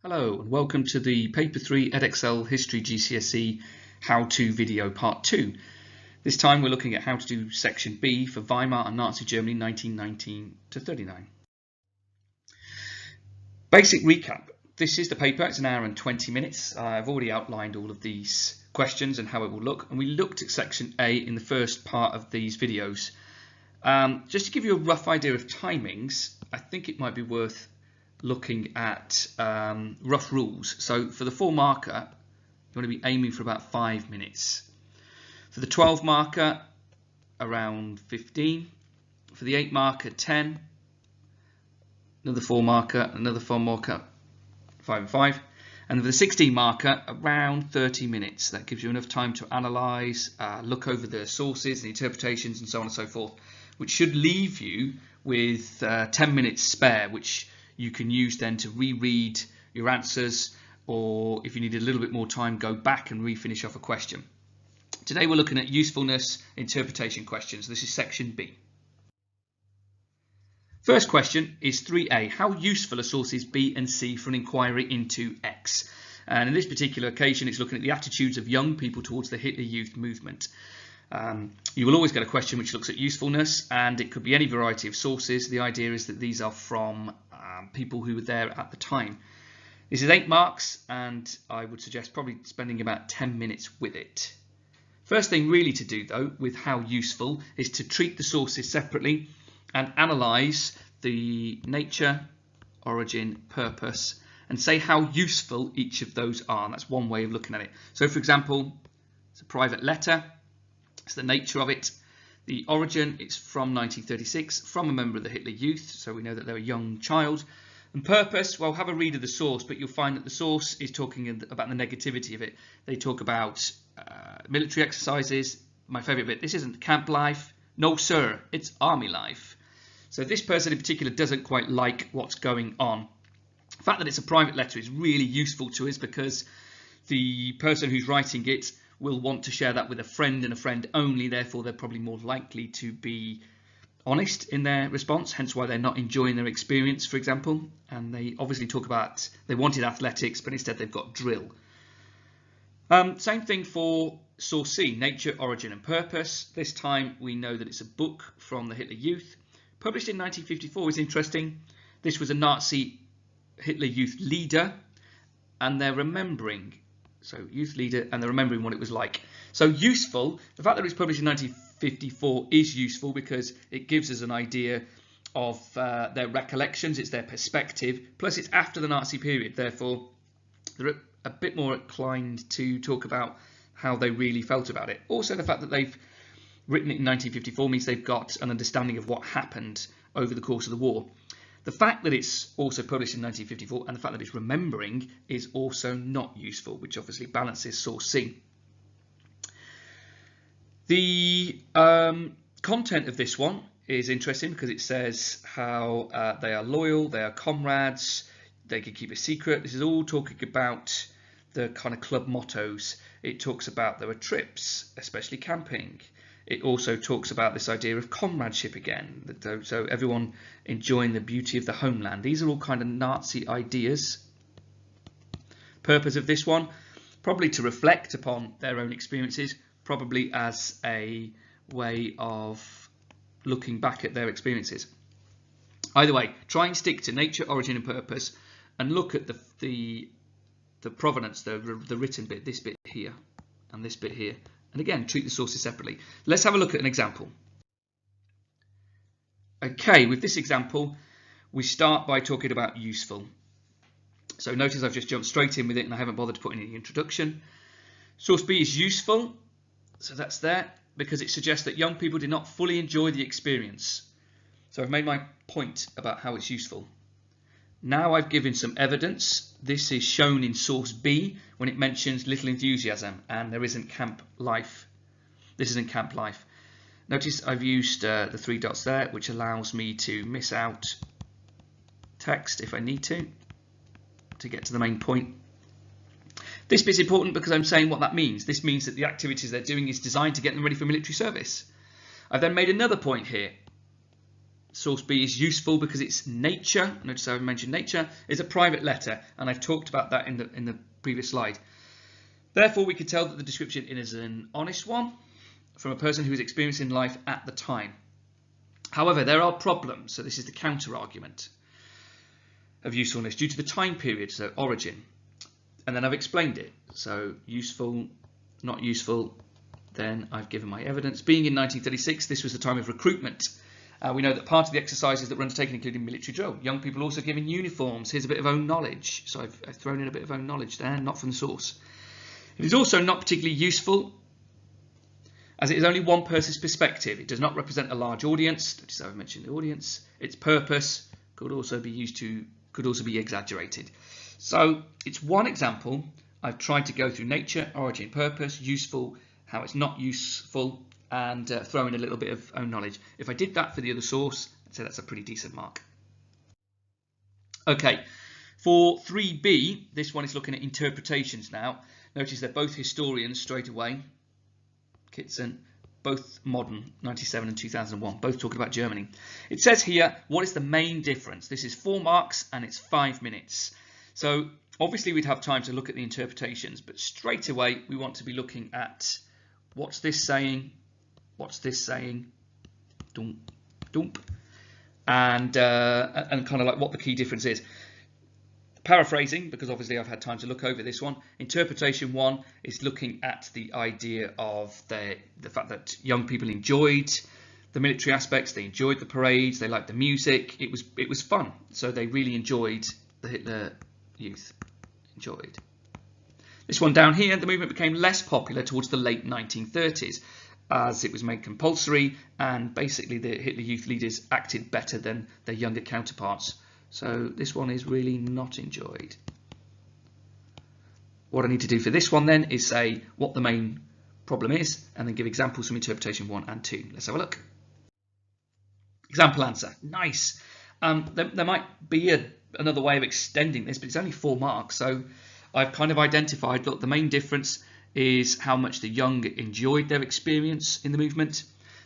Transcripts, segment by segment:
Hello and welcome to the Paper 3 Edexcel History GCSE How-To video Part 2. This time we're looking at how to do Section B for Weimar and Nazi Germany 1919 to 39. Basic recap. This is the paper, it's an hour and 20 minutes. I've already outlined all of these questions and how it will look, and we looked at Section A in the first part of these videos. Just to give you a rough idea of timings, I think it might be worth looking at rough rules. So for the 4 marker, you want to be aiming for about 5 minutes. For the 12 marker, around 15. For the 8 marker, 10. Another 4 marker, another 4 marker, 5 and 5. And for the 16 marker, around 30 minutes. That gives you enough time to analyse, look over the sources, the interpretations, and so on and so forth, which should leave you with 10 minutes spare, which you can use then to reread your answers, or if you need a little bit more time, go back and refinish off a question. Today we're looking at usefulness interpretation questions. This is Section B. First question is 3A. How useful are sources B and C for an inquiry into X? And in this particular occasion, it's looking at the attitudes of young people towards the Hitler Youth movement. You will always get a question which looks at usefulness, and it could be any variety of sources. The idea is that these are from people who were there at the time. This is 8 marks, and I would suggest probably spending about 10 minutes with it. First thing really to do though with how useful is to treat the sources separately and analyse the nature, origin, purpose, and say how useful each of those are. And that's one way of looking at it. So for example, it's a private letter. It's the nature of it. The origin, it's from 1936, from a member of the Hitler Youth, so we know that they're a young child. And purpose, well, have a read of the source, but you'll find that the source is talking about the negativity of it. They talk about military exercises. My favourite bit, this isn't camp life. No, sir, it's army life. So this person in particular doesn't quite like what's going on. The fact that it's a private letter is really useful to us because the person who's writing it will want to share that with a friend and a friend only, therefore they're probably more likely to be honest in their response, hence why they're not enjoying their experience, for example. And they obviously talk about they wanted athletics, but instead they've got drill. Same thing for source C, nature, origin and purpose. This time we know that it's a book from the Hitler Youth. Published in 1954 is interesting. This was a Nazi Hitler Youth leader, and they're remembering. So youth leader, and they're remembering what it was like. So useful, the fact that it was published in 1954 is useful because it gives us an idea of their recollections, it's their perspective, plus it's after the Nazi period, therefore they're a bit more inclined to talk about how they really felt about it. Also the fact that they've written it in 1954 means they've got an understanding of what happened over the course of the war. The fact that it's also published in 1954 and the fact that it's remembering is also not useful, which obviously balances source C. The content of this one is interesting because it says how they are loyal, they are comrades, they can keep a secret. This is all talking about the kind of club mottos. It talks about there were trips, especially camping. It also talks about this idea of comradeship again, so everyone enjoying the beauty of the homeland. These are all kind of Nazi ideas. Purpose of this one, probably to reflect upon their own experiences, probably as a way of looking back at their experiences. Either way, try and stick to nature, origin and purpose, and look at the provenance, the written bit, this bit here and this bit here. And again, treat the sources separately. Let's have a look at an example. Okay, with this example, we start by talking about useful. So notice I've just jumped straight in with it and I haven't bothered to put in any introduction. Source B is useful, so that's there, because it suggests that young people did not fully enjoy the experience. So I've made my point about how it's useful. Now I've given some evidence. This is shown in source B when it mentions little enthusiasm and there isn't camp life. This isn't camp life. Notice I've used the 3 dots there, which allows me to miss out text if I need to get to the main point. This bit's important because I'm saying what that means. This means that the activities they're doing is designed to get them ready for military service. I've then made another point here. source B is useful because it's nature. Notice I mentioned nature is a private letter, and I've talked about that in the previous slide. Therefore, we could tell that the description is an honest one from a person who is experiencing life at the time. However, there are problems, so this is the counter argument of usefulness due to the time period, so origin, and then I've explained it. So useful, not useful, then I've given my evidence. Being in 1936, this was the time of recruitment. We know that part of the exercises that were undertaken included military drill. Young people also given uniforms. Here's a bit of own knowledge. So I've thrown in a bit of own knowledge there, not from the source. It is also not particularly useful, as it is only one person's perspective. It does not represent a large audience. Notice I've mentioned the audience. Its purpose could also be exaggerated. So it's one example. I've tried to go through nature, origin, purpose, useful, how it's not useful, and throw in a little bit of own knowledge. If I did that for the other source, I'd say that's a pretty decent mark. Okay, for 3B, this one is looking at interpretations now. Notice they're both historians straight away. Kitson, both modern, 97 and 2001, both talking about Germany. It says here, what is the main difference? This is 4 marks and it's 5 minutes. So obviously we'd have time to look at the interpretations, but straight away we want to be looking at what's this saying, what's this saying, dump, dump, and kind of like what the key difference is. Paraphrasing, because obviously I've had time to look over this one. Interpretation 1 is looking at the idea of the fact that young people enjoyed the military aspects, they enjoyed the parades, they liked the music, it was fun. So they really enjoyed the Hitler Youth. Enjoyed. This one down here, the movement became less popular towards the late 1930s as it was made compulsory, and basically the Hitler Youth leaders acted better than their younger counterparts. So this one is really not enjoyed. What I need to do for this one then is say what the main problem is and then give examples from interpretation 1 and 2. Let's have a look. Example answer. Nice. There might be another way of extending this, but it's only 4 marks. So I've kind of identified that the main difference is how much the young enjoyed their experience in the movement.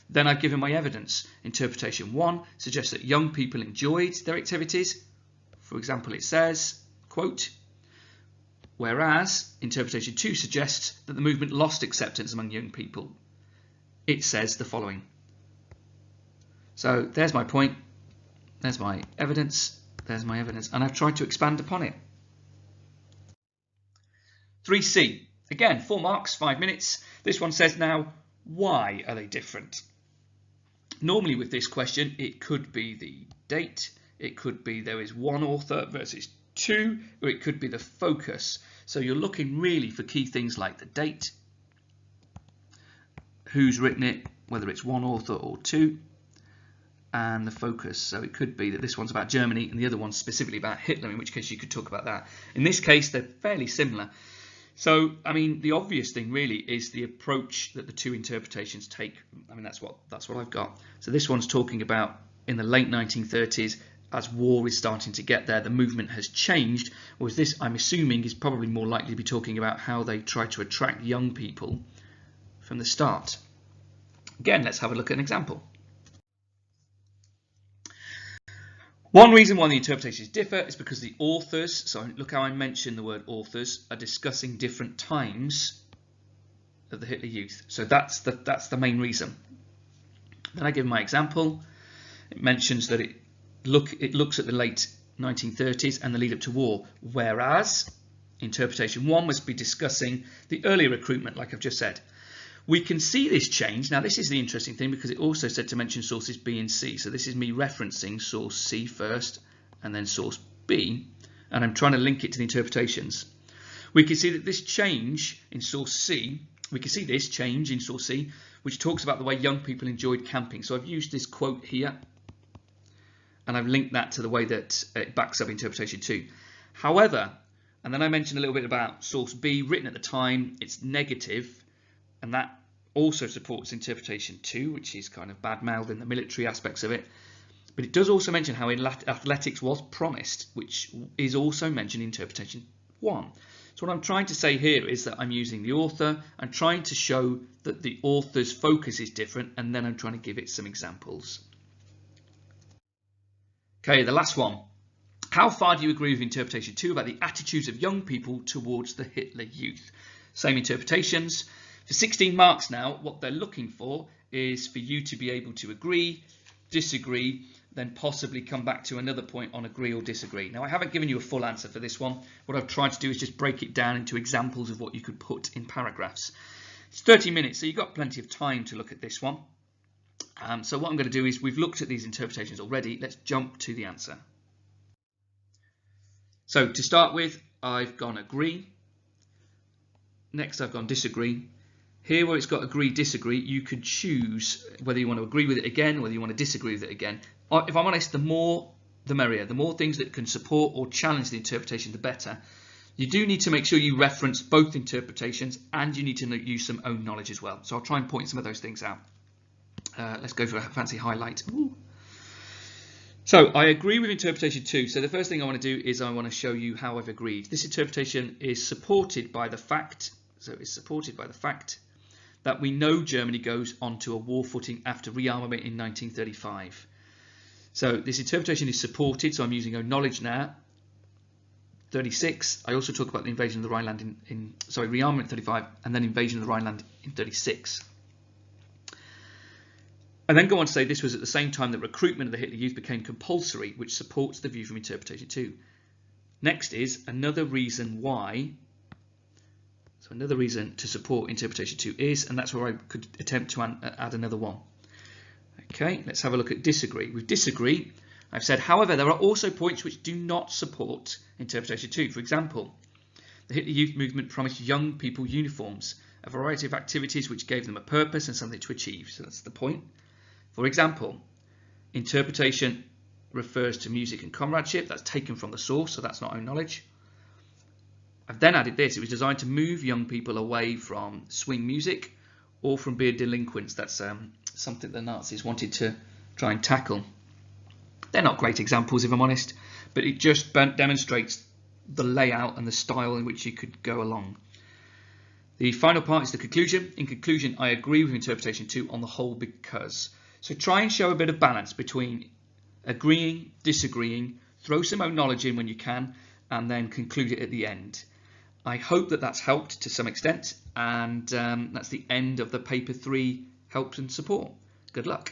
Then I've given my evidence. Interpretation 1 suggests that young people enjoyed their activities. For example, it says, quote, whereas interpretation 2 suggests that the movement lost acceptance among young people. It says the following. So there's my point, there's my evidence, and I've tried to expand upon it. 3C, again, 4 marks, 5 minutes. This one says now, why are they different? Normally with this question, it could be the date, it could be there is one author versus 2, or it could be the focus. So you're looking really for key things like the date, who's written it, whether it's one author or 2, and the focus. So it could be that this one's about Germany and the other one's specifically about Hitler, in which case you could talk about that. In this case, they're fairly similar. So, I mean, the obvious thing really is the approach that the 2 interpretations take. I mean, that's what I've got. So this one's talking about in the late 1930s, as war is starting to get there, the movement has changed. Whereas this, I'm assuming, is probably more likely to be talking about how they try to attract young people from the start. Again, let's have a look at an example. One reason why the interpretations differ is because the authors, so look how I mentioned the word authors, are discussing different times of the Hitler Youth. So that's the main reason. Then I give my example. It mentions that it looks at the late 1930s and the lead up to war, whereas interpretation 1 must be discussing the earlier recruitment, like I've just said. We can see this change. Now this is the interesting thing because it also said to mention sources B and C. So this is me referencing source C first and then source B, and I'm trying to link it to the interpretations. We can see that this change in source C, which talks about the way young people enjoyed camping. So I've used this quote here and I've linked that to the way that it backs up interpretation 2. However, and then I mentioned a little bit about source B written at the time, it's negative. And that also supports interpretation 2, which is kind of bad-mouthing the military aspects of it. But it does also mention how athletics was promised, which is also mentioned in interpretation 1. So what I'm trying to say here is that I'm using the author, I'm trying to show that the author's focus is different, and then I'm trying to give it some examples. Okay, the last one. How far do you agree with interpretation 2 about the attitudes of young people towards the Hitler Youth? Same interpretations. For 16 marks now, what they're looking for is for you to be able to agree, disagree, then possibly come back to another point on agree or disagree. Now, I haven't given you a full answer for this one. What I've tried to do is just break it down into examples of what you could put in paragraphs. It's 30 minutes, so you've got plenty of time to look at this one. So what I'm going to do is, we've looked at these interpretations already. Let's jump to the answer. So to start with, I've gone agree. Next, I've gone disagree. Here, where it's got agree, disagree, you could choose whether you want to agree with it again, whether you want to disagree with it again. If I'm honest, the more the merrier. The more things that can support or challenge the interpretation, the better. You do need to make sure you reference both interpretations, and you need to use some own knowledge as well. So I'll try and point some of those things out. Let's go for a fancy highlight. Ooh. So I agree with interpretation 2. So the first thing I want to do is I want to show you how I've agreed. This interpretation is supported by the fact, that we know Germany goes onto a war footing after rearmament in 1935. So this interpretation is supported, so I'm using own knowledge now. 36. I also talk about the invasion of the Rhineland rearmament in 35, and then invasion of the Rhineland in 36. I then go on to say this was at the same time that recruitment of the Hitler Youth became compulsory, which supports the view from interpretation 2. Next is another reason why. So another reason to support interpretation 2 is, and that's where I could attempt to add another one. Okay, let's have a look at disagree. With disagree, I've said, however, there are also points which do not support interpretation 2. For example, the Hitler Youth movement promised young people uniforms, a variety of activities which gave them a purpose and something to achieve. So that's the point. For example, interpretation refers to music and comradeship. That's taken from the source, so that's not own knowledge. I've then added this. It was designed to move young people away from swing music or from beer delinquents. That's something the Nazis wanted to try and tackle. They're not great examples, if I'm honest, but it just demonstrates the layout and the style in which you could go along. The final part is the conclusion. In conclusion, I agree with interpretation 2 on the whole because. So try and show a bit of balance between agreeing, disagreeing, throw some own knowledge in when you can, and then conclude it at the end. I hope that that's helped to some extent, and that's the end of the paper 3 help and support. Good luck.